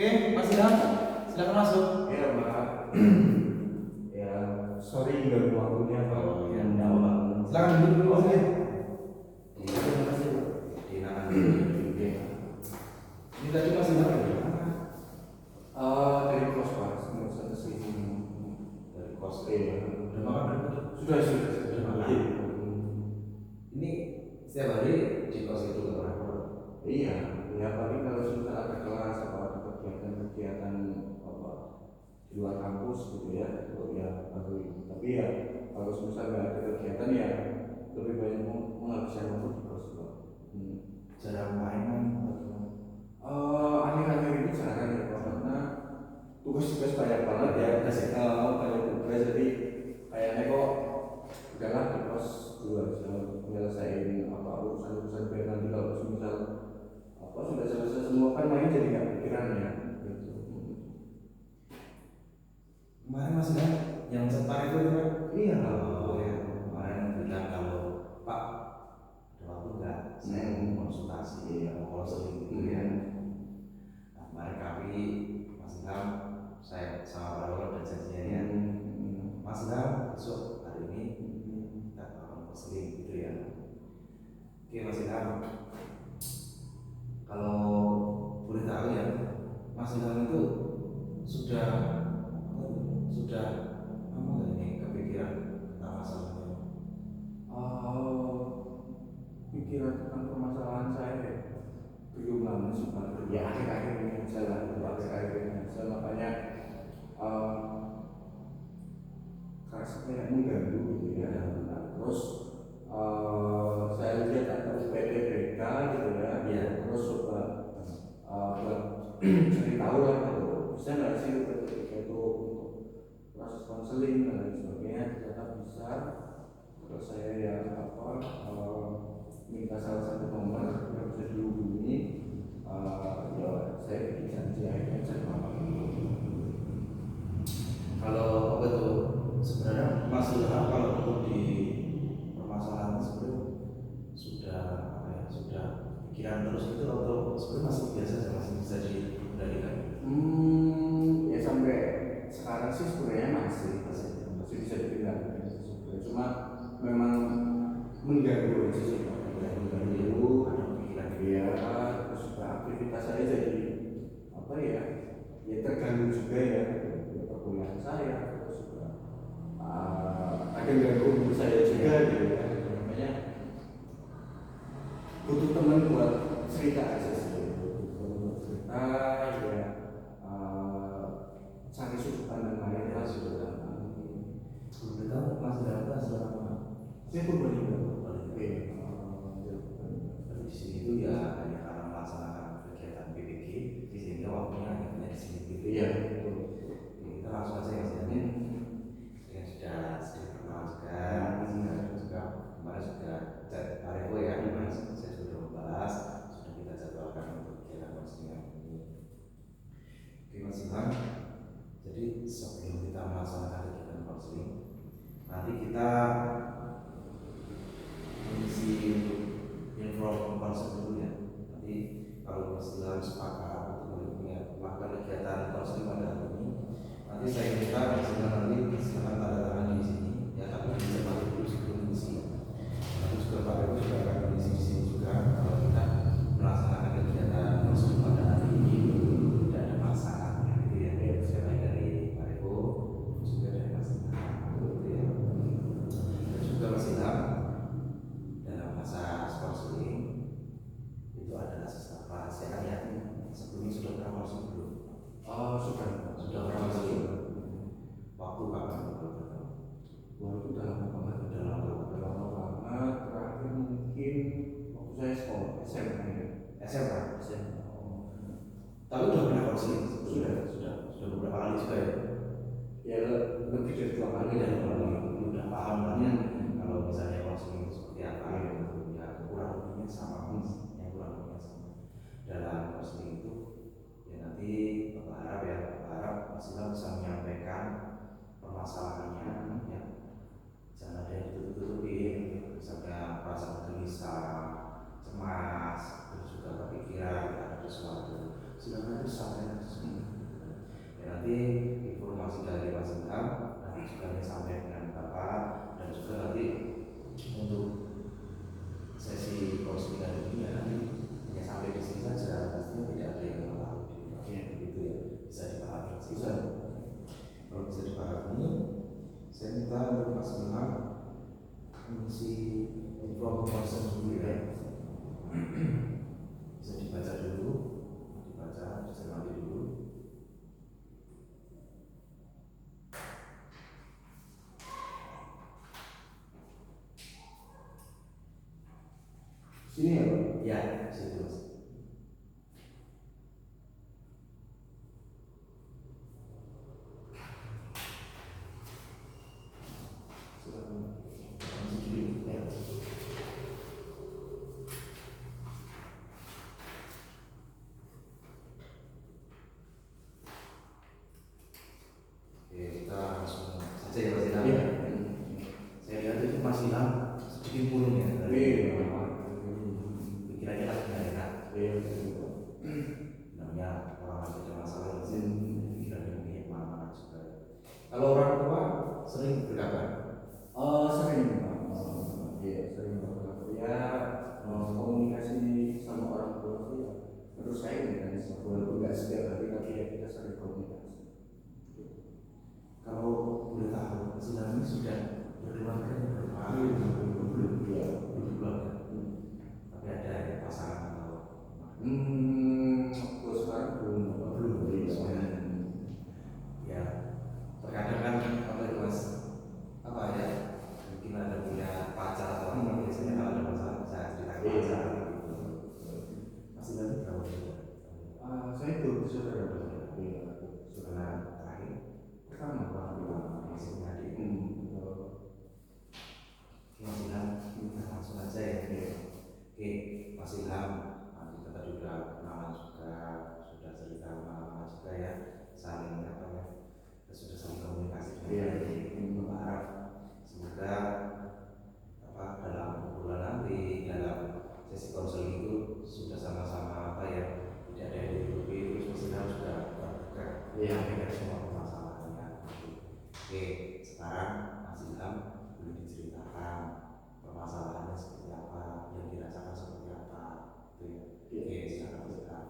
Oke, Mas Ilham, silakan masuk. Ya, Mbak. Ya, sorry ganggu waktunya, Pak. Ya, Yang apa-apa. Silakan duduk dulu, Mas. Iya, terima kasih, Pak. Enakan dulu. Ini tadi Mas Ilham dari mana? Dari kos, Pak. Semua satu sini. Dari kos. Udah makan berapa? Sudah. Makan. Ini setiap hari di kos itu kan? Iya, ya paling kalau sudah ada kelas atau ada kegiatan apa di luar kampus gitu ya, itu ya bantuin. Tapi ya kalau misalnya ada kegiatan ya lebih banyak menghabiskan waktu di kos, Pak. Jarang main. Akhir-akhir ini jarang ya, Pak, karena tugas banyak banget ya, banyak tugas, jadi kayaknya kok udahlah di kos dulu aja menyelesaikan apa urusan biar nanti kalau misal apa sudah selesai semua kan main jadi nggak pikiran ya gitu. Kemarin Mas Ilham yang setar itu kan? Iya. Kemarin bilang kalau Pak ada waktu nggak? Saya mau konsultasi, mau konseling gitu ya. Nah, kemarin kami Mas Ilham, saya sama Pak Lolo dan janjiannya Mas Ilham besok hari ini kita akan konseling gitu ya. Oke Mas Ilham, kalau boleh tahu ya, Mas Ilham itu sudah apa nggak ini kepikiran tentang masalahnya? Pikiran tentang permasalahan saya ya belum lama sih, Pak. Ya akhir-akhir ini aja lah, makanya kayak mengganggu gitu ya. Nah, terus saya lihat ada UPTBK gitu ya. Iya. Terus coba buat cari tahu lah kalau bisa nggak sih UPTBK itu untuk proses konseling dan lain sebagainya. Ternyata bisa. Terus saya ya minta salah satu nomor yang bisa dihubungi. Ya saya bikin janji akhirnya saya mau. Kalau apa itu sebenarnya Mas Ilham kalau untuk di permasalahan tersebut sudah apa ya, sudah pikiran terus itu atau sebenarnya masih biasa saja, masih bisa dikendalikan? Ya sampai sekarang sih sebenarnya masih bisa dikendalikan sebenarnya, cuma memang mengganggu aja sih, mengganggu ada pikiran dia, terus juga aktivitas saya jadi apa ya terganggu juga ya perkuliahan saya, terus juga ada ganggu umur saya juga gitu ya. Makanya butuh teman buat cerita aja sih, cerita ya, cari sudut pandang lain lah, sudut pandang. Kita Mas Ilham selama Saya Purbalingga. di sini itu ya hanya karena melaksanakan kegiatan PPG, sehingga waktunya hanya di sini gitu ya. Kita langsung aja yang sebenarnya yang sudah sedikit kenal juga kemarin sudah chat Parevo ya, saya sudah membahas, sudah kita jadwalkan untuk kegiatan konseling ini. Oke Mas Ilham, jadi sebelum kita melaksanakan kegiatan konseling, nanti kita mengisi info konsep dulu ya. Nanti kalau Mas Ilham sepakat untuk melakukan kegiatan konseling pada hari ini, nanti saya minta Mas Ilham nanti silakan tanda tangan di sini ya, tapi bisa balik dulu sebelum mengisi. Nanti juga Pak Ibu juga akan mengisi di sini juga kalau kita melaksanakan kegiatan konseling pada hari ini tidak ada masalah gitu ya. Siapa dari Pak Ibu juga dari Mas Ilham gitu ya. Dan juga Mas Ilham dalam masa konseling itu adalah sesuatu rahasia ya. Sebelumnya sudah pernah konseling belum? Sudah pernah konseling. Waktu kapan? Waktu udah lama banget. Terakhir mungkin waktu saya sekolah SMA. Tapi udah pernah konseling? Sudah beberapa kali juga ya? Ya lebih dari 2 kali dari udah paham kan ya kalau misalnya konseling itu seperti apa gitu ya, kurang lebihnya sama yang kurang lebihnya sama dalam konseling itu ya. Nanti berharap Mas Ilham bisa menyampaikan permasalahannya ya, jangan ada yang ditutup-tutupin, misalnya perasaan gelisah, cemas, terus juga kepikiran ada sesuatu, silakan itu sampaikan walaupun nggak setiap hari tapi ya kita sering komunikasi. Kalau boleh tahu, Silam ini sudah berkeluarga berapa? Belum ya. Belum keluarga. Tapi ada pasangan atau? Kalau sekarang belum. Ya, terkadang kan apa itu Mas? Apa ya? Mungkin ada punya pacar atau apa biasanya kalau ada masalah saya cerita ke pacar gitu. Masih lagi berapa juga? Saya belum saudara. Iya, Saudara terakhir pertama. masih adik. Mas Ilham, kita langsung aja ya. Oke, Mas Ilham, nanti kita juga kenalan juga, sudah cerita pengalaman juga ya, saling apa ya, kita sudah saling komunikasi dengan baik. Semoga apa dalam bulan nanti dalam sesi konseling itu sudah sama-sama apa ya, tidak ada yang dirugi, terus Mas Ilham sudah terbuka, menyampaikan semua permasalahannya. Oke, sekarang Mas Ilham boleh diceritakan permasalahannya seperti apa, yang dirasakan seperti apa, itu ya. Oke, silakan Mas Ilham.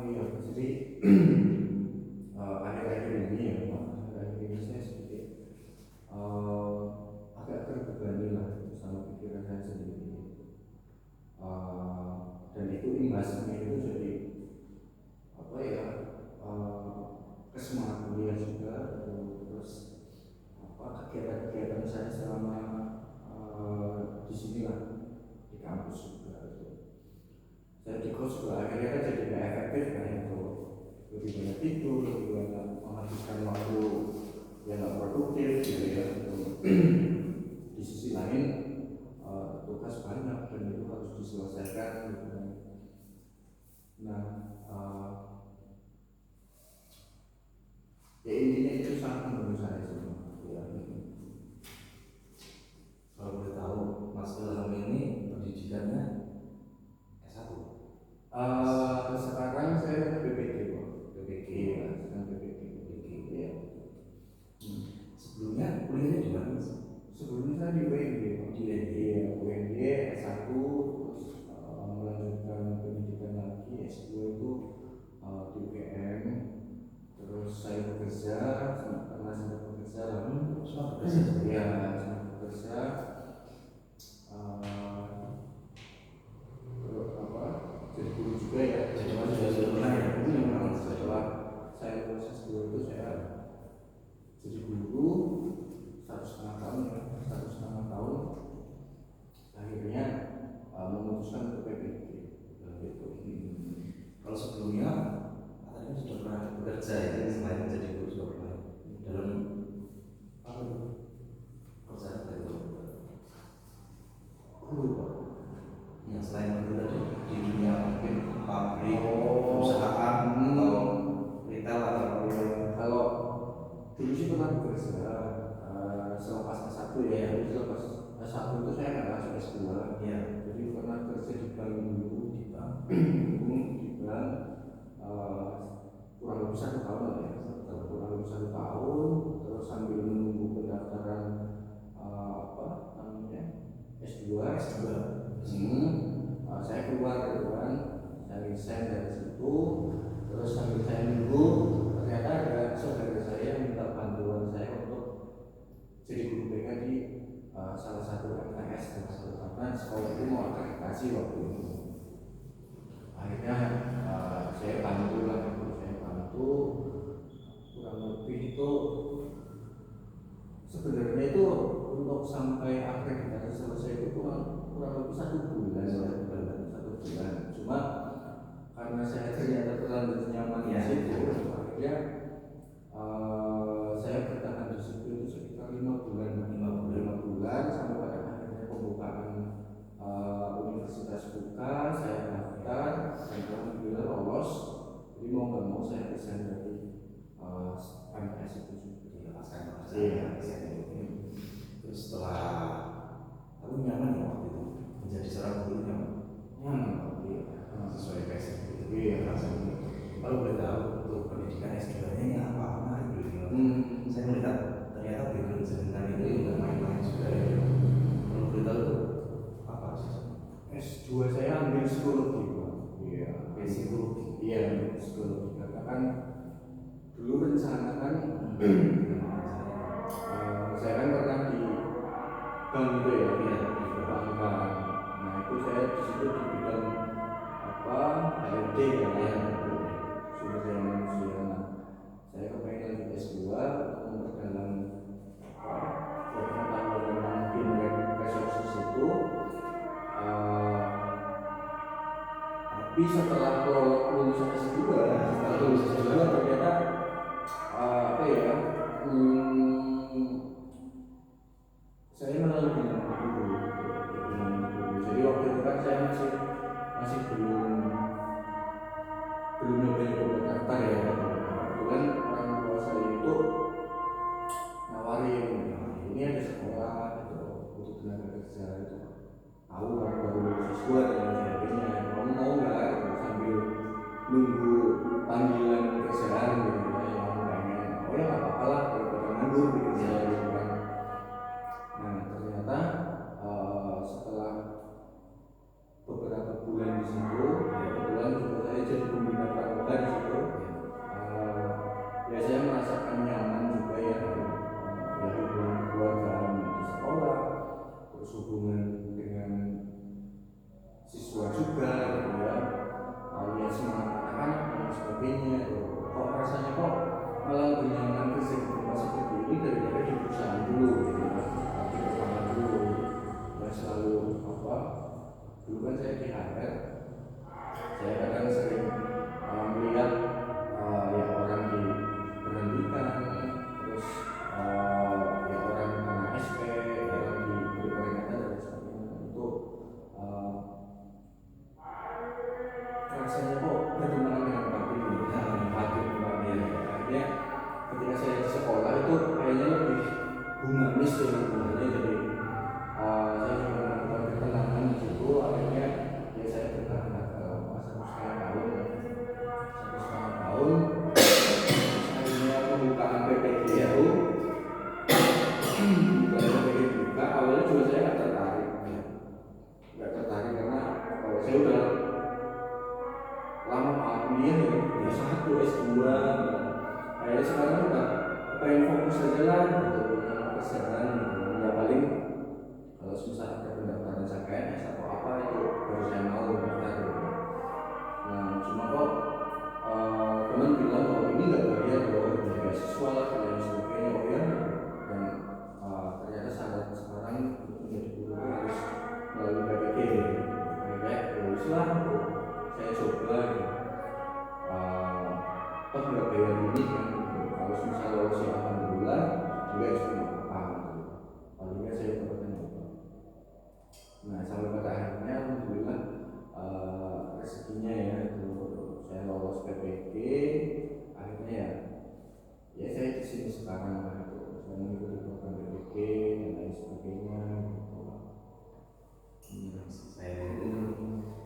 Iya, jadi akhir-akhir ini ya, akhir-akhir ini saya sedikit agak terbebani lah sama pikiran saya sendiri. Dan itu imbasnya itu jadi apa ya, kesemangat kuliah juga, terus apa kegiatan-kegiatan saya selama di sini lah, di kampus juga. Saya di kos juga akhirnya kan jadi nggak efektif kan, itu lebih banyak tidur, lebih banyak menghabiskan waktu yang nggak produktif gitu ya. Di sisi lain tugas banyak dan itu harus diselesaikan gitu kan. Nah ya intinya itu sangat menurut saya semua ya. Kalau boleh tahu Mas Ilham ini pendidikannya S1? Sekarang saya PPG Pak. PPG. Iya, sedang PPG. Iya. Sebelumnya kuliahnya di mana Mas? Sebelumnya saya di UNY Pak. Di UNY. Iya, UNY S1 terus melanjutkan pendidikan lagi S2 itu di UGM. Terus saya bekerja karena saya bekerja Semua bekerja. ya, saya bekerja jadi guru juga ya. Jadi Mas sudah pernah ya? Setelah saya lulus S2 itu saya jadi guru 1,5 tahun ya, 1,5 tahun. Akhirnya memutuskan untuk PPG gitu. Kalau sebelumnya katanya sudah pernah bekerja ya, selain menjadi guru sudah pernah dalam apa itu? Pekerjaan apa itu? Guru Pak. Ya selain guru tadi di dunia mungkin pabrik, perusahaan atau retail atau kalau dulu sih pernah bekerja selepas S1 ya. Jadi selepas S1 itu saya nggak langsung S2 ya. Jadi pernah kerja di bank dulu, di bank kurang lebih 1 tahun lah ya, kurang lebih 1 tahun. Terus sambil menunggu pendaftaran apa namanya S2. Saya keluar gitu kan, saya resign dari situ. Terus sambil saya nunggu, ternyata ada saudara saya yang minta bantuan saya untuk jadi guru BK di salah satu MTS, karena sekolah itu mau akreditasi waktu itu. Akhirnya saya bantu lah, kurang lebih itu sebenarnya itu untuk sampai akreditasi selesai itu kurang lebih 1 bulan ya. 1 bulan. Cuma karena saya ternyata terlalu nyaman di situ, akhirnya saya bertahan di situ itu sekitar 5 bulan sampai pada akhirnya pembukaan universitas buka, saya daftar dan alhamdulillah lolos. Jadi mau nggak mau saya resign dari MTS itu juga. Terus setelah aku nyaman ya waktu itu menjadi seorang guru nyaman. Sesuai passion itu. Rasanya. Kalau boleh tahu untuk pendidikan S2-nya ini apa? Saya melihat ternyata background jenengan itu tidak main-main juga ya. Kalau boleh tahu apa sih? S2 saya ambil psikologi Pak. Psikologi. Iya, Iya, psikologi karena kan dulu rencana kan saya kan pernah di bank gitu ya, di perbankan. Nah itu saya di situ di bidang apa HRD ya, sumber daya manusia. Nah, saya kepengen lanjut S2 untuk memperdalam pengetahuan tentang human resources itu. Tapi setelah lulus S2, ternyata apa ya? Saya malah lebih nyaman dulu. Jadi waktu itu kan saya masih belum nyoba daftar ya. Kebetulan orang tua saya itu nawarin, ini ada sekolah gitu, untuk tenaga kerja itu. Tahu kamu baru lulus S2 dan sebagainya, kamu mau nggak gitu, sambil nunggu panggilan kerjaan gitu ya, yang pengen. Oh ya nggak apa-apa lah daripada nganggur gitu saya gitu kan. Nah ternyata setelah beberapa bulan di situ, kebetulan juga saya jadi pembina pramuka di situ. Ya saya merasakan nyaman juga ya, ya hubungan keluargaan di sekolah, terus hubungan dengan siswa juga gitu ya, lihat semangat anak-anak dan sebagainya. Kok rasanya kok malah lebih nyaman kerja di tempat seperti ini daripada di perusahaan dulu gitu kan, di perbankan dulu. Ya selalu apa, dulu kan saya di HR, saya kadang sering melihat ya orang diberhentikan, terus ya orang kena SP, orang diberi peringatan dan sebagainya. Itu rasanya kok bertentangan dengan batin gitu, akhirnya ketika saya di sekolah itu kayaknya lebih humanis ya sebenarnya. Jadi saya juga menemukan ketenangan di situ. Akhirnya ya saya bertahan satu setengah tahun, akhirnya pembukaan PPG itu buka. Awalnya juga saya nggak tertarik karena saya udah lama kuliah ya, S1, S2. Akhirnya sekarang udah pengen fokus aja lah gitu, sama kerjaan gitu. Ya paling kalau susah ada pendaftaran CPNS atau apa itu baru saya mau daftar gitu. Nah cuma kok teman bilang bahwa ini nggak bayar loh, ada beasiswa lah dan sebagainya. Oh ya, dan ternyata syarat sekarang untuk menjadi guru harus melalui PPG gitu. Akhirnya terus lah saya coba gitu. Toh nggak bayar ini kan gitu. Kalau misalnya lolos ya alhamdulillah, juga cuma apa gitu. Palingnya saya pernah coba. Nah sampai pada akhirnya alhamdulillah rezekinya ya itu saya lolos PPG. Akhirnya ya saya di sini sekarang lah itu, saya mengikuti program PPG dan lain sebagainya gitu. Saya itu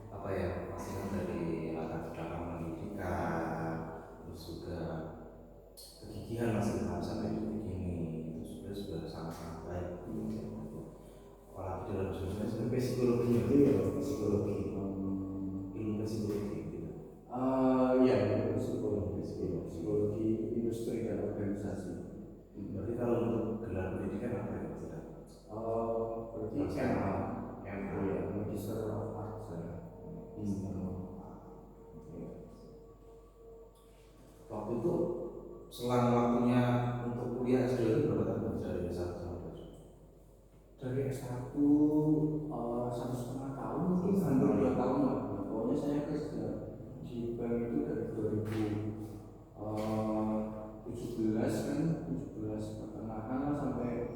apa ya, masih dari latar belakang pendidikan, terus juga kegigihan masih dalam sampai detik ini itu sudah sangat baik. Apalagi dalam sebenarnya psikologinya itu ya psikologi, ilmu psikologi gitu. Ya psikologi industri dan organisasi. Berarti kalau untuk gelar pendidikan apa ya tidak? Berarti MA ya, Magister of Arts ya. Waktu itu selang waktunya untuk kuliah S2 itu berapa tahun dari S1 sampai S2? Dari S1 1,5 tahun mungkin, hampir 2 tahun lah. Pokoknya saya kerja di bank itu dari 2017 kan, 17 pertengahan lah sampai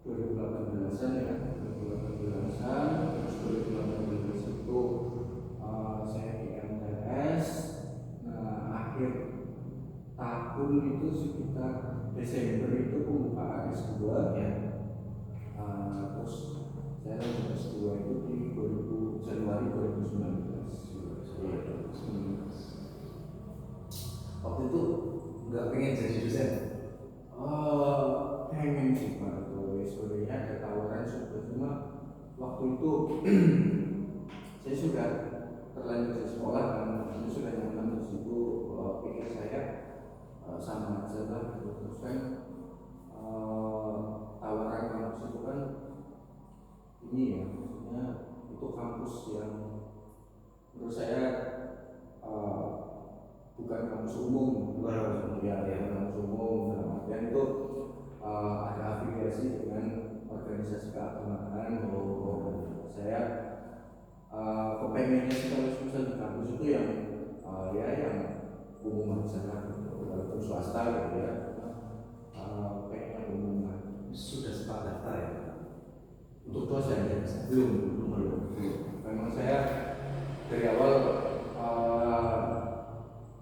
2018an ya, 2018an. Terus 2018 itu saya di MTS. Nah akhir tahun itu sekitar Desember itu pembukaan S2 ya. Terus saya lanjut S2 itu di Januari 2019. Waktu itu nggak pengen jadi dosen? Pengen sih Pak, sebenarnya ada tawaran juga, cuma waktu itu saya sudah terlanjur di sekolah kan, sama aja lah gitu. Terus kan tawaran kampus itu kan ini ya, maksudnya itu kampus yang menurut saya bukan kampus umum, bukan kampus umum dalam artian itu ada afiliasi dengan organisasi keagamaan. Saya kepengennya sih kalau misal di kampus itu yang ya yang umum aja lah gitu, walaupun swasta gitu ya, pengennya umum lah. Sudah sempat daftar ya? Untuk dosen belum. Memang saya dari awal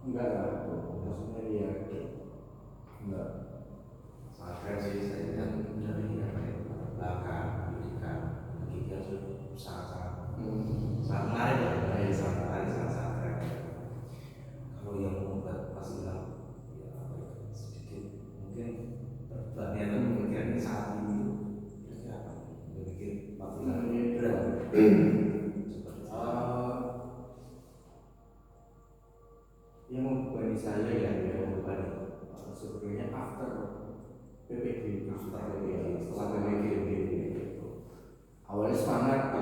enggak lah, maksudnya ya enggak. Sangat keren sih, saya lihat dari belakang pendidikan pendidikan itu sangat menarik lah, sangat menarik, sangat keren. Kalau yang membuat Mas Ilham ya sedikit mungkin berbanding dengan pemikiran ini saat ini kira-kira apa? Berpikir Mas Ilham ini berat. Yang membebani saya ya, yang membebani sebenarnya after PPG itu setelah PPG gitu. Awalnya semangat,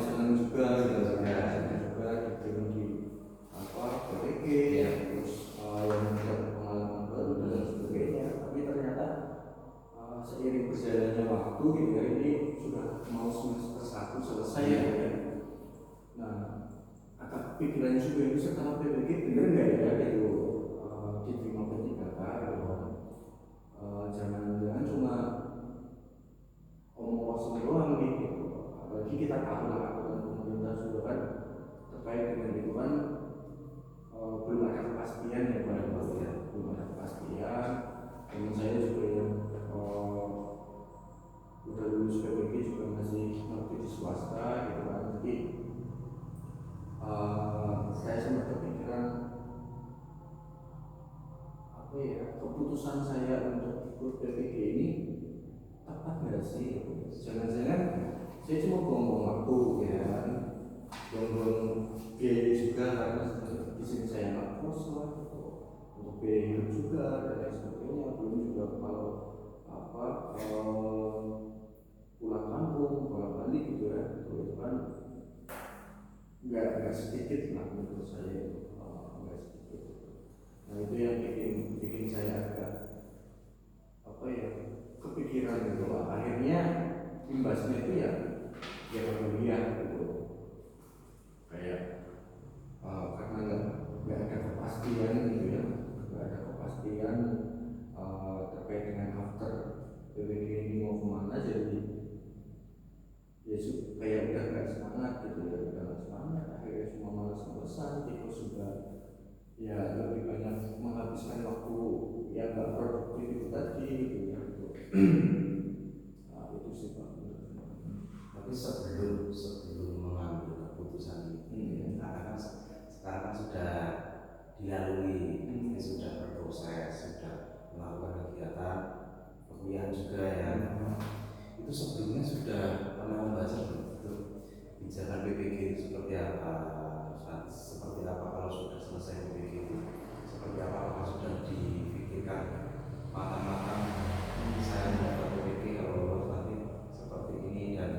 senang juga gitu ya, senang juga diterima di PPG, terus yang mendapat pengalaman baru dan sebagainya. Tapi ternyata seiring berjalannya waktu gitu ya, ini sudah mau semester 1 selesai ya. Nah, agak pikiran juga ini setelah PPG bener nggak ya gitu diterima P3K gitu. Jangan-jangan cuma omong kosong doang gitu. Apalagi kita tahu lah aturan pemerintah juga kan terkait dengan itu kan belum ada kepastian ya, belum ada kepastian. Teman saya juga yang udah lulus PPG juga masih ngerti di swasta gitu kan. Jadi saya sempat kepikiran apa ya, keputusan saya untuk ikut PPG ini tepat nggak sih? Jangan-jangan saya cuma buang-buang waktu ya kan, buang-buang biaya juga karena di sini saya nggak kos lah gitu, untuk biaya hidup juga dan lain sebagainya. Belum juga kalau pulang kampung, pulang balik gitu ya, itu kan nggak sedikit lah menurut saya itu, nggak sedikit. Nah itu yang bikin saya agak apa ya, kepikiran gitu. Akhirnya imbasnya itu ya kemudian gitu, kayak karena nggak ada kepastian gitu ya, nggak ada kepastian terkait dengan after PPG ini mau kemana, jadi ya kayak udah nggak semangat gitu ya, udah nggak semangat. Akhirnya cuma malas-malasan, terus sudah ya lebih banyak menghabiskan waktu yang nggak produktif itu tadi gitu ya. Nah itu sih Pak. Tapi sebelum mengambil keputusan ini, karena kan sekarang kan sudah dilalui, sudah berproses, sudah melakukan kegiatan perkuliahan juga ya. Itu sebelumnya sudah pernah membaca kebijakan PPG itu seperti apa, seperti apa kalau sudah selesai PPG itu, seperti apa, apakah sudah dipikirkan matang-matang saya mendapat PPG kalau lolos nanti seperti ini dan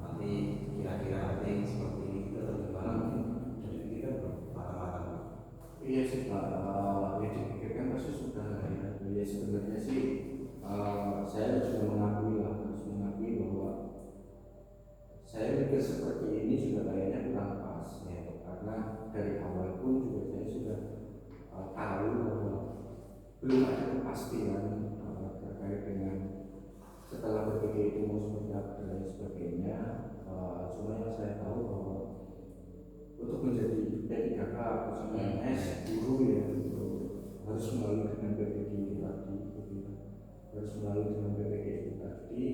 nanti kira-kira nanti seperti ini gitu atau gimana, sudah dipikirkan matang-matang? Iya sih Pak, ya dipikirkan pasti sudah ya. Ya sebenarnya sih saya juga mengakui bahwa saya mikir seperti ini juga kayaknya kurang pas ya, karena dari awal pun juga saya sudah tahu bahwa belum ada kepastian terkait dengan setelah PPG itu mau seperti apa dan lain sebagainya. Cuma yang saya tahu bahwa untuk menjadi P3K atau PNS guru ya itu harus melalui dengan PPG itu tadi, harus melalui dengan PPG itu tadi.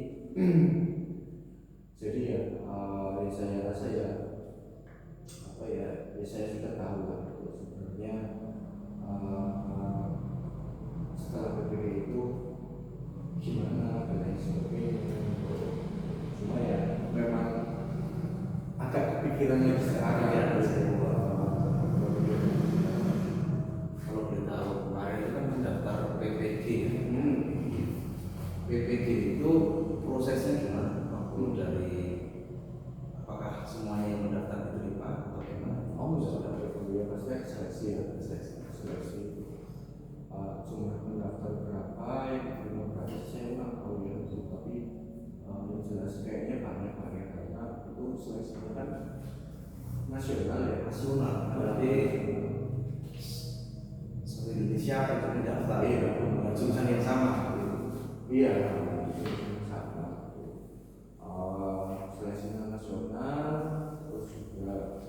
Jadi ya, saya rasa ya apa ya, saya sudah tahu lah itu sebenarnya setelah PPG itu gimana dan lain sebagainya. Cuma ya memang agak kepikirannya sekarang ya. Kalau boleh tahu kemarin itu daftar PPG ya. Hmm. PPG itu prosesnya gimana? Waktu dari apakah semuanya yang mendaftar diterima atau gimana? Oh, sudah ya pasti ada seleksi ya, seleksi. Jumlah pendaftar berapa, yang diterima berapa saya nggak tahu ya, tapi yang jelas kayaknya banyak karena itu seleksinya kan nasional ya. Nasional, berarti seluruh Indonesia itu mendaftar ya, jurusan yang sama. Iya, sama. Seleksinya nasional, terus juga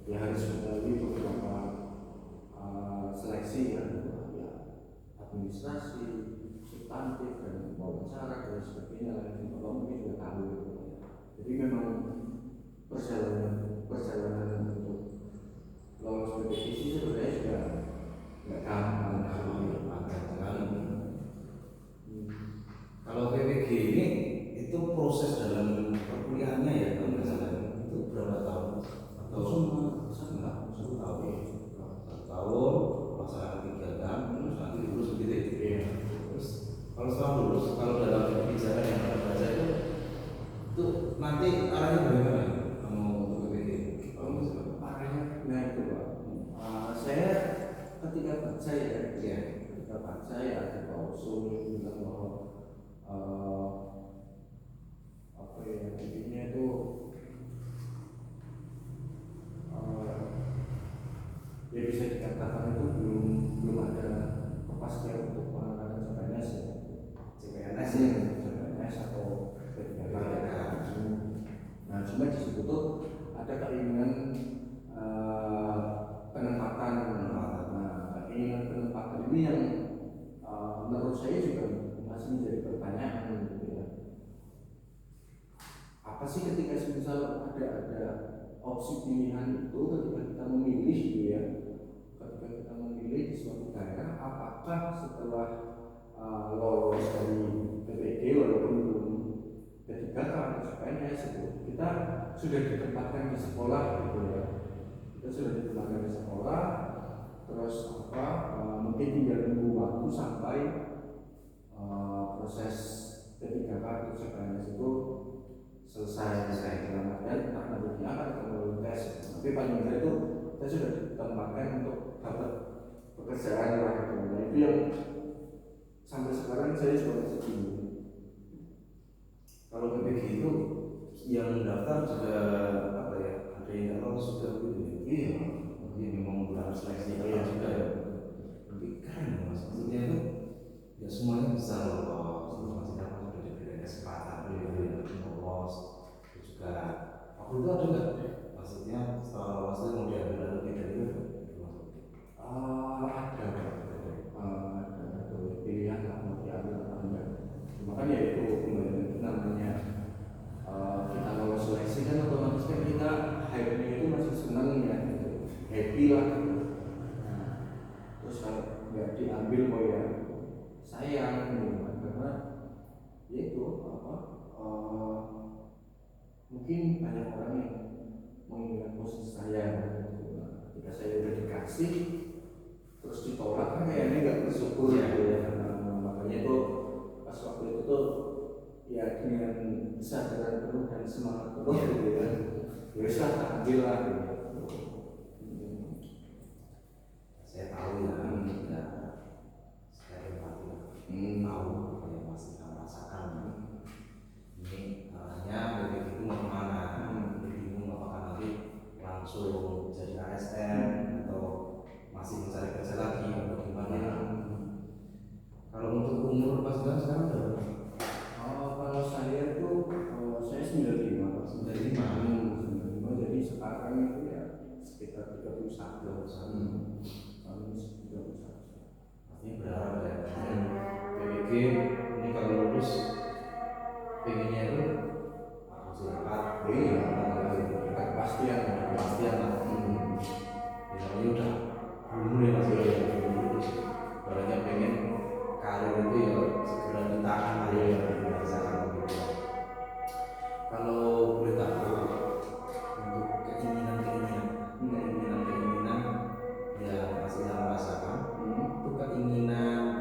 ya harus melalui beberapa seleksi ya, administrasi, substantif dan wawancara dan sebagainya. Kalau mungkin juga tahu gitu. Jadi memang perjalanan untuk lolos PPDC sebenarnya juga nggak gampang sekali. Kalau PPG ini itu proses dalam perkuliahannya ya, kalau nggak salah itu berapa tahun? Atau satu tahun, pelaksanaan kegiatan, terus nanti lulus begitu ya. Iya. Terus kalau setelah lulus, kalau dalam kebijakan yang kita baca itu nanti arahnya bagaimana? Kamu untuk PPG? Kalau misalnya Arahnya, nah itu Pak. Saya ketika baca ya, ketika baca ya ada klausul yang bilang bahwa apa ya, intinya itu ya bisa dikatakan itu belum ada kepastian untuk penanganan CPNS ya. CPNS atau PPK. Nah, cuma di situ tuh ada keinginan penempatan. Nah, keinginan penempatan ini yang menurut saya juga masih menjadi pertanyaan gitu ya. Apa sih ketika misal ada opsi pilihan itu ketika kita memilih gitu ya, ketika kita memilih di suatu daerah, apakah setelah lolos dari PPG walaupun belum ketika atau CPNS itu kita sudah ditempatkan di sekolah gitu ya, kita sudah ditempatkan di sekolah, terus mungkin tinggal nunggu waktu sampai proses P3K atau CPNS itu selesai dalam artian entah nanti diangkat atau melalui tes, tapi paling tidak itu kita sudah ditempatkan untuk dapat pekerjaan lah gitu. Nah itu yang sampai sekarang saya juga masih bingung. kalau PPG itu yang daftar juga apa ya, ada yang kalau sudah gitu ya. Iya, Mungkin memang menggunakan seleksi iya juga ya. Tapi keren mas, maksudnya itu ya semuanya bisa lolos, terus masih dapat sudah diberikan kesempatan lolos. Terus juga waktu itu ada nggak? Maksudnya setelah lolos itu mau diambil lalu tidak itu? ada pilihan lah mau diambil atau enggak. Cuma kan ya itu kembali namanya kita lolos seleksi kan otomatis kan kita hype-nya itu masih seneng ya, gitu. Happy lah gitu. Nah, terus kalau nggak diambil kok ya sayang gitu kan, karena ya itu mungkin banyak orang yang mengingat posisi saya gitu. Nah, ketika saya udah dikasih terus ditolak kan kayaknya nggak bersyukur gitu ya. Makanya itu pas waktu itu tuh ya dengan kesadaran penuh dan semangat penuh gitu ya, ya wis lah ambil lah gitu. Saya tahu ya, ya saya empati lah, tahu apa yang masih kita rasakan. Ini arahnya PPG itu mau kemana? Bingung apakah nanti langsung jadi ASN atau masih mencari kerja lagi atau gimana? Kalau untuk umur Mas Gan sekarang berapa? Kalau saya tuh saya 95 jadi sekarang itu ya sekitar 31 tahun 31. Artinya berharap ya, PPG ini kalau lulus pengennya itu masyarakat, Kepastian lah. Ya ini udah umur ya masih lulus, barangnya pengen karir itu ya segera ditahan aja ya berdasarkan begitu. Kalau boleh tahu untuk keinginan yang masih saya rasakan itu keinginan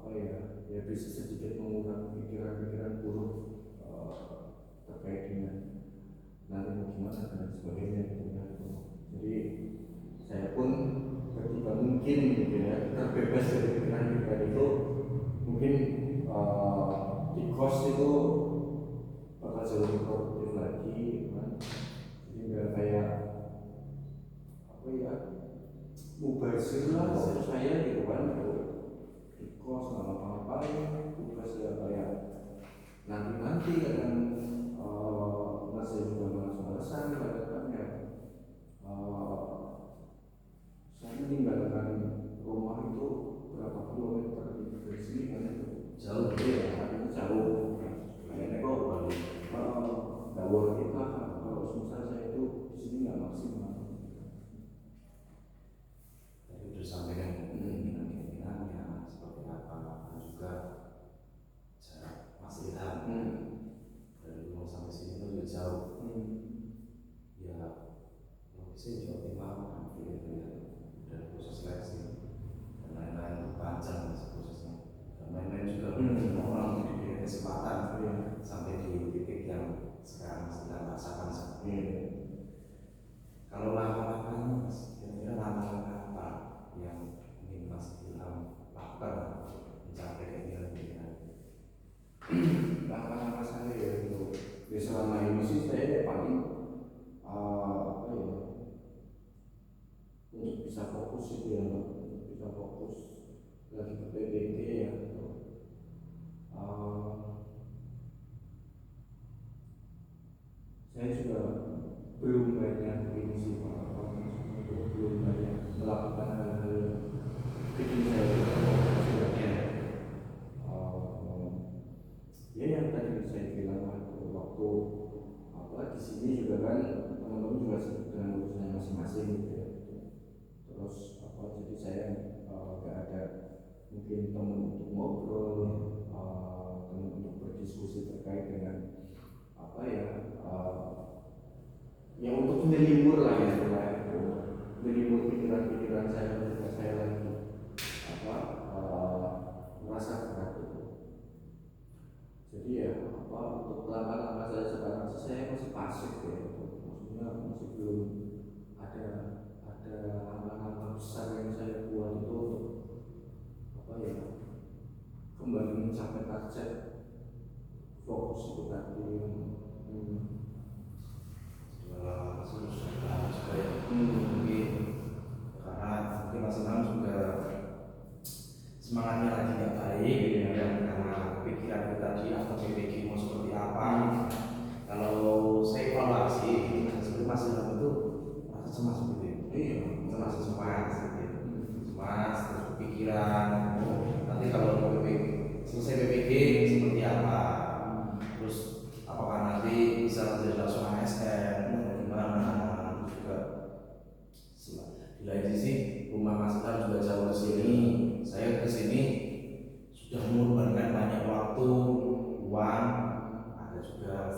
apa ya bisa sedikit mengurangi pikiran-pikiran buruk terkait dengan nanti mau gimana dan sebagainya gitu ya. Jadi saya pun ketika mungkin gitu ya terbebas dari pikiran-pikiran itu, mungkin di kos itu bakal jauh lebih produktif lagi gitu kan. Jadi nggak kayak apa ya mubazir lah waktu saya gitu kan, di kos nggak ngapa-ngapain, tugas ya kayak nanti kadang masih juga malas-malasan kadang ya. Saya meninggalkan rumah itu berapa kilometer dari sini kan, itu Jauh ya, artinya jauh. Kayaknya kok nggak worth it lah kalau misal saya itu di sini nggak maksimal. tadi udah sampaikan keinginan-keinginannya seperti apa, dan juga jarak Mas Ilham dari rumah sampai sini itu juga jauh. Ya logisnya Jawa Timur gitu ya, dan proses seleksi dan lain-lain panjang prosesnya, dan lain-lain juga semua orang diberi kesempatan sampai di titik yang sekarang sedang rasakan seperti ini. Kalau langkah-langkahnya Mas, kira-kira langkah-langkah apa yang ingin Mas Ilham lakukan mencapai keinginan-keinginan? Langkah-langkah saya ya itu di selama ini sih saya paling apa ya untuk bisa fokus itu ya, untuk bisa fokus lagi ke PBG ya gitu. Saya juga belum banyak ini sih Pak, belum banyak melakukan hal-hal yang bikin saya ya yang tadi saya bilang waktu apa di sini juga kan teman-teman juga sibuk dengan urusannya masing-masing gitu ya. Terus apa jadi saya nggak ada mungkin teman untuk ngobrol, teman untuk berdiskusi terkait dengan apa ya yang untuk menyelibur lah ya, menyelibur pikiran-pikiran saya ketika saya lagi apa merasa berat itu. Jadi ya apa untuk langkah-langkah saya sekarang sih saya masih pasif ya, maksudnya masih belum ada langkah-langkah besar yang saya buat itu untuk apa ya kembali mencapai target fokus itu tadi. Mungkin karena mungkin Mas Ilham juga semangatnya lagi nggak baik ya, karena pikiran kita tadi atau PPG mau seperti apa. Kalau saya evaluasi sebenarnya Mas Ilham itu merasa cemas gitu ya. Cemas gitu. Cemas terus kepikiran nanti kalau selesai PPG seperti apa, terus apakah nanti bisa menjadi langsung ASN atau gimana. Juga di lain sisi rumah Mas Ilham juga jauh ke sini, saya ke sini sudah mengorbankan banyak waktu, uang, ada juga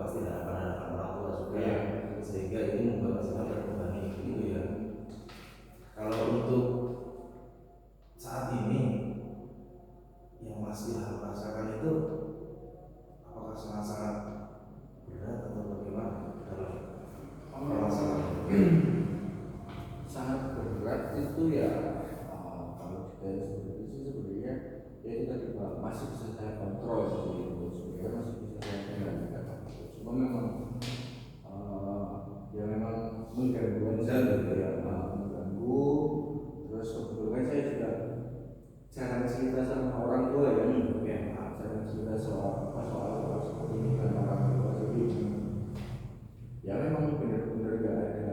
pasti harapan orang tua juga, sehingga ini membuat Mas Ilham terbebani gitu ya. Kalau untuk saat ini yang Mas Ilham rasakan itu apakah sangat-sangat berat atau bagaimana dalam masalah? Sangat berat itu ya kalau kita seperti itu sebenarnya ya itu tadi Pak masih bisa saya kontrol gitu, sebenarnya masih bisa saya kendalikan. Cuma memang ya memang mengganggu aja gitu ya, mengganggu. Terus kebetulan saya juga jarang cerita sama orang tua ya, jarang cerita soal seperti ini dengan orang tua. Jadi ya memang benar-benar gak ada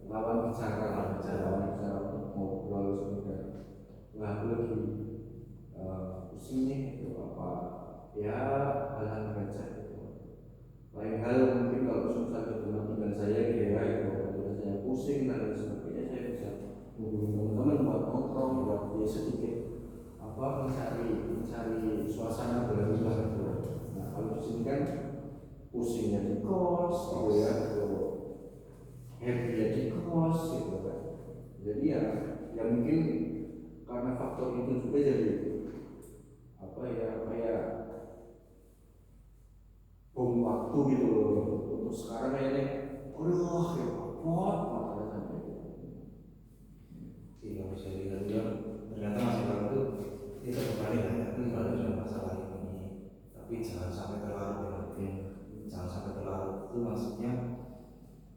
lawan bicara untuk ngobrol sebenarnya. Wah aku lagi pusing nih itu apa ya hal-hal receh gitu. Lain hal mungkin kalau susah ketemu dengan saya kira itu kalau saya pusing dan sebagainya saya bisa menghubungi teman-teman buat nongkrong, buat ya sedikit apa mencari suasana baru lah gitu. Nah kalau di sini kan pusingnya di kos gitu ya, happy ya di kos gitu kan. Jadi ya mungkin karena karena faktor itu juga jadi apa ya kayak bom waktu gitu loh. Untuk sekarang kayaknya aduh ya repot masalah sampai gitu. Iya, bisa dilihat dia ternyata masih itu kita kembali lah ya kembali dengan masalah ini, tapi jangan sampai terlarut ya. Jangan sampai terlarut itu maksudnya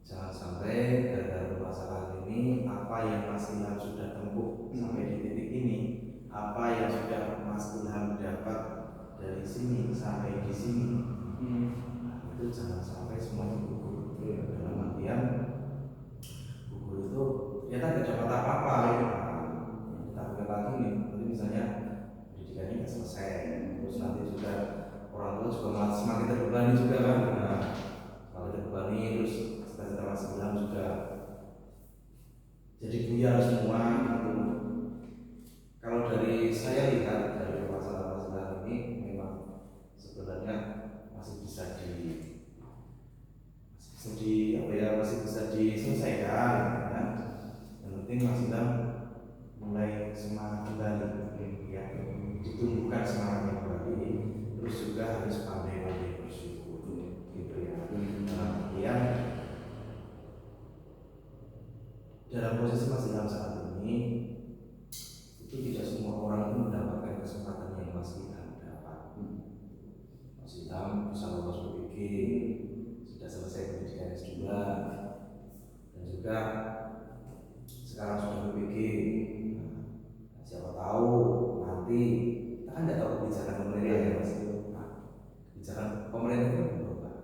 jangan sampai gara-gara permasalahan ini apa yang Mas Ilham sudah tempuh sampai di titik ini, apa yang sudah Mas Ilham dapat dari sini sampai di sini, itu jangan sampai semuanya gugur. Dalam artian gugur itu ternyata tidak dapat apa-apa ya. Kita bukan lagi nih, nanti misalnya pendidikannya nggak selesai, terus nanti juga orang tua juga malah semakin terbebani juga kan. Nah, semakin terbebani terus cita-cita Mas Ilham juga jadi buyar semua gitu. Kalau dari saya lihat dari masalah Mas Ilham ini memang sebenarnya masih bisa masih bisa diselesaikan ya. Yang penting Mas Ilham mulai semangat kembali ya, ditumbuhkan semangatnya kembali, terus juga harus pandai-pandai bersyukur gitu ya. Kemudian dalam posisi Mas Ilham saat ini itu tidak semua orang itu mendapatkan kesempatan yang Mas Ilham dapat. Mas Ilham bisa lolos UPG, sudah selesai pendidikan S2, dan juga sekarang sudah UPG. Nah, siapa tahu nanti kita kan tidak tahu kebijakan pemerintah ya Mas. Nah, kebijakan pemerintah itu berubah.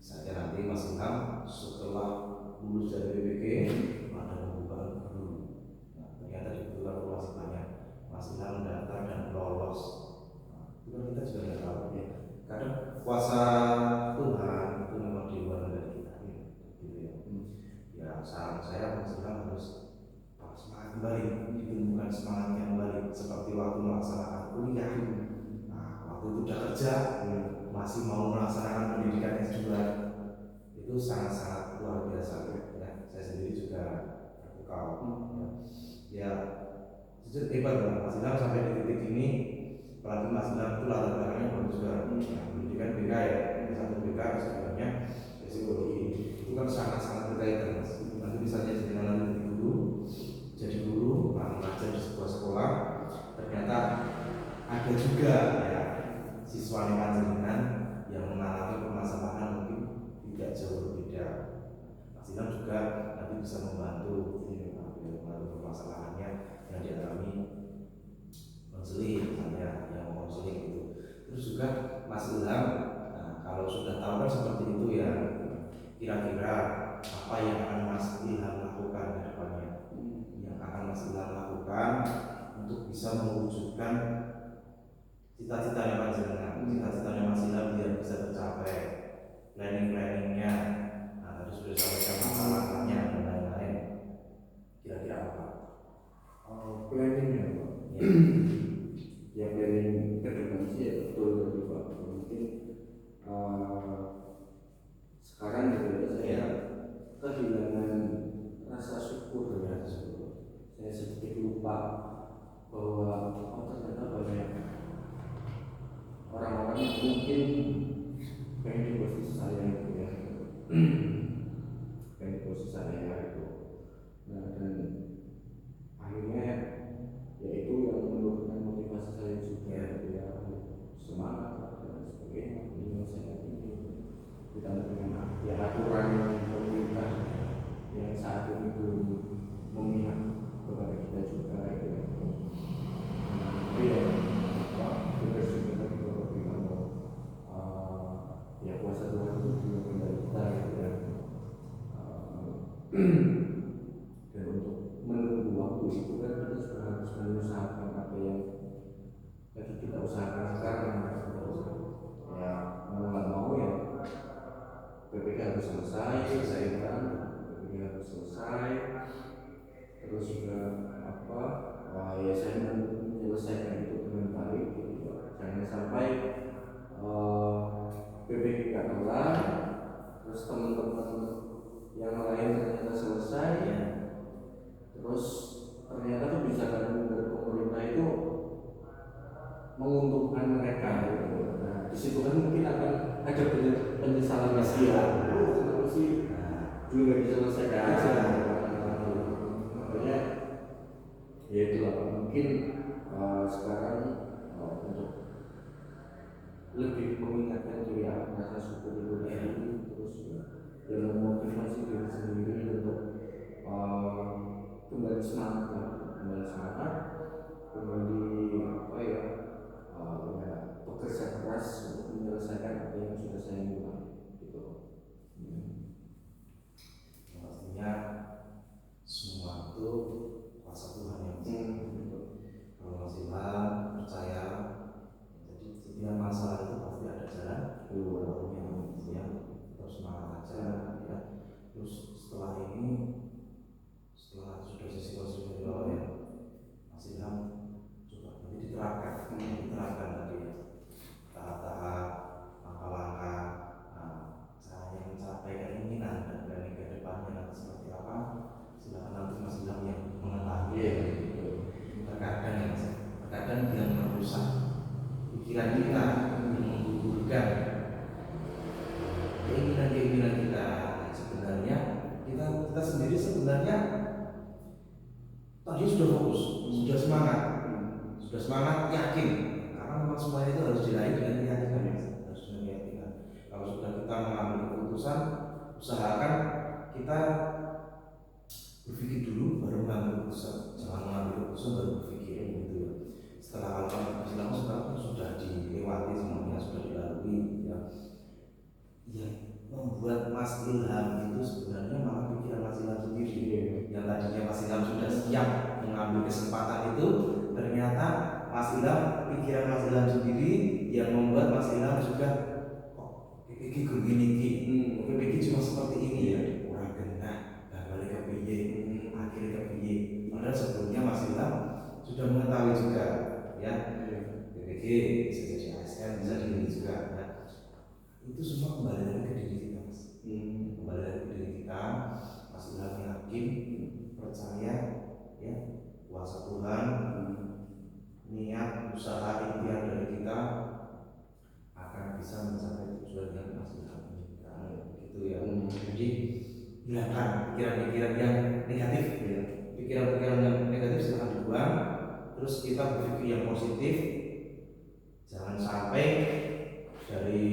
Saja nanti Mas Ilham setelah lulus dari UPG ada perubahan baru. Nah, ternyata dibutuhkan informasi banyak. Mas Ilham mendaftar dan lolos. Nah, itu kan kita juga tidak tahu ya. Kadang kuasa Tuhan itu memang di luar dari kita gitu ya. Ya saran saya Mas Ilham harus semangat kembali, ditumbuhkan semangatnya kembali seperti waktu melaksanakan kuliah. Nah, waktu itu udah kerja masih mau melaksanakan pendidikan S2 itu sangat-sangat luar biasa ya. Saya sendiri juga terpukau ya. Jujur hebat lah Mas Ilham sampai di titik ini. Apalagi Mas Ilham itu latar belakangnya bagus juga ya, pendidikan BK ya, satu BK sebenarnya psikologi itu kan sangat-sangat berkaitan Mas. Nanti misalnya jadi nanti guru mengajar di sebuah sekolah, ternyata ada juga ya siswa panjenengan yang mengalami permasalahan mungkin tidak jauh berbeda. Mas Ilham juga nanti bisa membantu permasalahannya yang dialami konseling misalnya, yang konseling itu. Terus juga Mas Ilham, nah, kalau sudah tahu kan seperti itu ya, kira-kira apa yang akan Mas Ilham lakukan ke depannya, yang akan Mas Ilham lakukan untuk bisa mewujudkan cita-citanya panjenengan, cita-citanya Mas Ilham biar bisa tercapai, planningnya. Nah, tadi sudah sampaikan masalahnya dan lain-lain. Kira-kira apa? Planningnya Pak. Ya. Ya planning ke depan sih ya betul tadi Pak. Mungkin sekarang gitu ya saya kehilangan rasa syukur ya. Saya sedikit lupa bahwa ternyata banyak orang-orang yang mungkin pengen di posisi saya gitu ya. Pengen di posisi saya itu. Nah, dan akhirnya yaitu yang menurunkan motivasi saya juga ya, semangat dan sebagainya menyelesaikan ini ditambah dengan ya aturan pemerintah yang saat ini belum memihak kepada kita juga gitu ya. Tapi ya kita juga tadi kalau bilang ya kuasa Tuhan itu juga kendali kita gitu ya. Dan untuk menunggu waktu itu kan kita juga harus mengusahakan apa yang tadi kita usahakan sekarang ya, mau nggak mau ya PPK harus selesai kan, PPK harus selesai, terus juga apa ya saya menyelesaikan itu dengan baik gitu ya. Jangan sampai PPK nggak kelar terus teman-teman yang lain ternyata selesai ya. Terus ternyata tuh bisa kan bersyukur terus ya memotivasi diri sendiri untuk kembali semangat, kembali apa ya, bekerja keras untuk menyelesaikan apa yang sudah saya mulai gitu. Pastinya semua itu kuasa Tuhan yang kalau Mas Ilham percaya, jadi setiap masalah itu pasti ada jalan keluarnya, ya terus semangat aja ya. Terus setelah sudah sesuai ya Mas Ilham coba nanti diterapkan tadi ya, tahap-tahap, langkah-langkah, caranya mencapai keinginan dan planning ke depannya nanti seperti apa, silakan nanti Mas Ilham yang mengetahui. Terkadang yang merusak pikiran kita, yang menggugurkan keinginan kita, sebenarnya kita sendiri sebenarnya tadi sudah fokus, sudah semangat, yakin, karena memang semuanya itu harus diraih dengan keyakinan. Kalau sudah kita mengambil keputusan, usahakan kita berpikir dulu baru mengambil keputusan, jangan mengambil keputusan baru berpikir gitu ya. Setelah Islam sekarang sudah dilewati semuanya, sudah dilalui ya. Membuat Mas Ilham itu sebenarnya malah pikiran Mas Ilham sendiri. Yang tadinya Mas Ilham sudah siap mengambil kesempatan itu, ternyata Mas Ilham, pikiran Mas Ilham sendiri yang membuat Mas Ilham juga ini cuma seperti ini ya, kurang kena, balik ke piye, akhirnya ke piye. Padahal sebelumnya Mas Ilham sudah mengetahui juga ya, BPG bisa jadi ASN, bisa jadi juga ya. Itu semua kembali lagi ke diri kita, Mas. Kembali lagi ke diri kita. Mas Ilham yakin, percaya ya, kuasa Tuhan, niat, usaha, ikhtiar dari kita akan bisa mencapai tujuan yang Mas Ilham inginkan. Gitu ya. Jadi hilangkan pikiran-pikiran yang negatif ya. Pikiran-pikiran yang negatif silahkan dibuang. Terus kita berpikir yang positif. Jangan sampai dari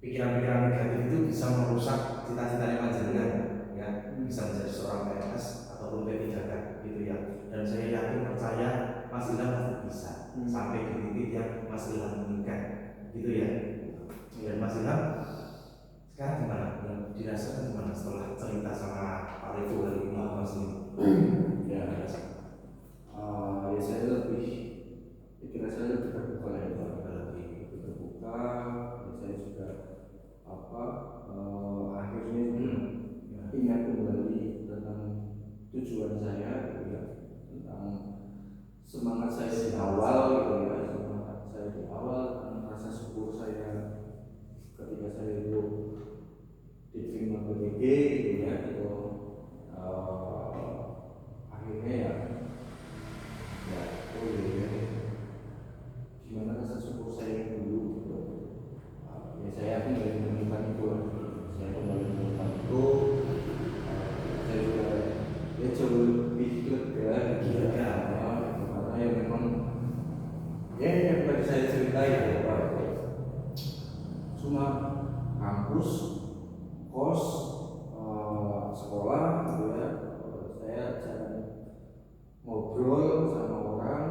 pikiran-pikiran negatif itu bisa merusak cita-citanya panjenengan ya, bisa menjadi seorang PNS ataupun P3K gitu ya. Dan saya yakin percaya Mas Ilham pasti bisa sampai di titik yang Mas Ilham inginkan gitu ya. Dan Mas Ilham sekarang gimana? Yang dirasakan gimana setelah cerita sama Pak Revo hari ini Mas Ilham? Ya, ya saya lebih pikiran saya lebih terbuka ya, lebih terbuka. Saya juga akhirnya ingat kembali tentang tujuan saya gitu ya, tentang semangat saya di awal gitu ya, dan rasa syukur saya ketika saya itu diterima BPG gitu ya, itu akhirnya ya gimana rasa syukur saya dulu gitu. Ya saya kembali menemukan itu, saya juga ya jauh lebih lega karena ya memang ya yang tadi saya ceritain cuma kampus, kos, sekolah gitu ya, saya jarang ngobrol sama orang,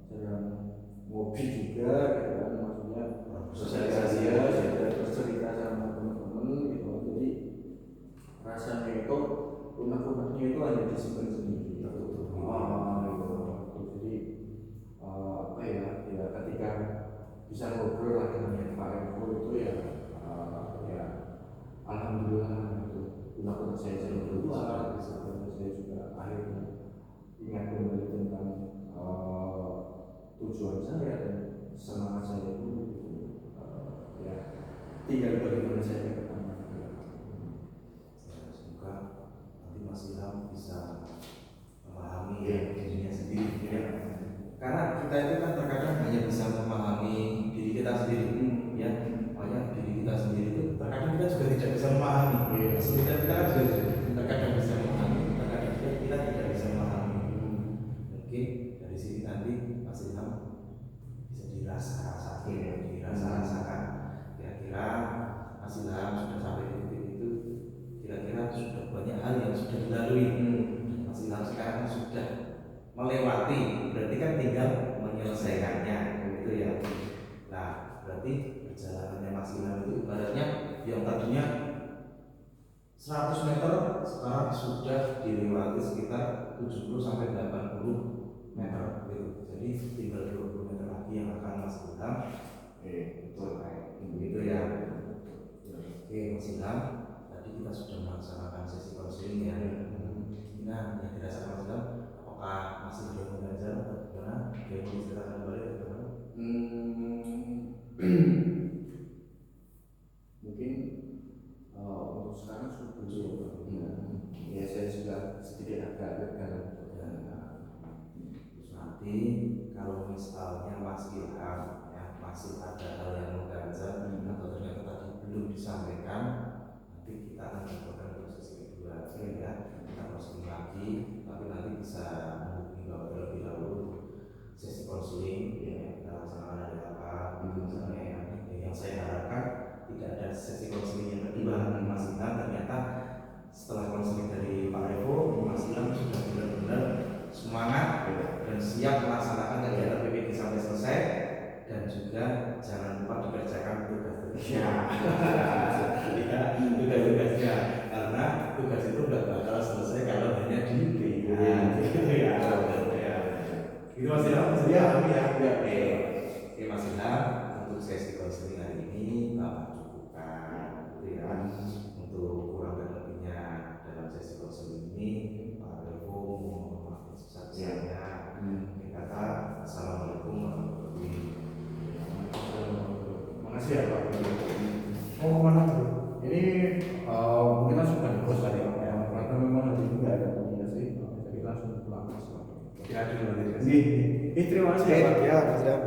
jarang ngopi juga gitu kan, maksudnya sosialisasi ya, bercerita sama teman-teman gitu. Jadi rasanya itu unek-uneknya itu hanya disimpan sendiri gitu. Jadi apa ya ketika bisa ngobrol lagi dengan Pak Revo itu ya alhamdulillah gitu. Unek-unek saya jadi keluar, saya juga akhirnya ingat kembali tentang tujuan saya dan semangat saya dulu gitu. Ya tinggal bagaimana saya ke depan. Semoga nanti Mas Ilham bisa memahami dirinya sendiri ya. Karena kita itu kan terkadang hanya bisa memahami diri kita sendiri ya. Makanya diri kita sendiri itu terkadang kita juga tidak bisa memahami. Kita kan juga terkadang bisa memahami, terkadang kita tidak bisa memahami. Mungkin dari sini nanti Mas Ilham bisa dirasa-rasakan melewati, berarti kan tinggal menyelesaikannya gitu ya. Nah berarti perjalanannya Mas Ilham itu ibaratnya yang tadinya 100 meter sekarang sudah dilewati sekitar 70 sampai 80 meter gitu. Jadi tinggal 20 meter lagi yang akan Mas Ilham betul gitu ya. Oke Mas Ilham, tadi kita sudah melaksanakan sesi konseling ya. Nah yang dirasakan Mas Ilham, apakah masih belum belajar atau gimana? Dia mau ceritakan kembali atau gimana? Mungkin untuk sekarang sudah cukup. Ya saya sudah sedikit agak lega. Terus nanti kalau misalnya Mas Ilham ya, masih ada hal yang mengganjal atau ternyata tadi belum disampaikan, nanti kita akan lakukan proses kedua ya. Kita proses lagi, tapi nanti bisa menghubungi Bapak terlebih dahulu sesi konseling ya, kita laksanakan hari apa misalnya ya. Yang saya harapkan tidak ada sesi konseling yang kedua Mas Ilham, ternyata setelah konseling dari Pak Revo, Mas Ilham sudah benar-benar semangat dan siap melaksanakan kegiatan PPD sampai selesai, dan juga jangan lupa dikerjakan tugas-tugasnya. Ya, tugas-tugasnya, karena tugas itu nggak bakal selesai kalau hanya diberikan. Gitu ya. Itu Mas Ilham, ya. Oke Mas Ilham, untuk sesi konseling hari ini Bapak cukupkan, gitu ya. Untuk kurang dan lebihnya dalam sesi konseling ini, Pak Revo mohon maaf sebesar-besarnya. Kata assalamualaikum warahmatullahi wabarakatuh. Makasih ya Pak. Oh kemana bro? Ini mungkin langsung kan bos tadi ya. Karena memang hari ini nggak ada komunikasi, jadi langsung pulang. Kira dulu nanti. Ini terima kasih ya Pak. Ya Mas Ilham.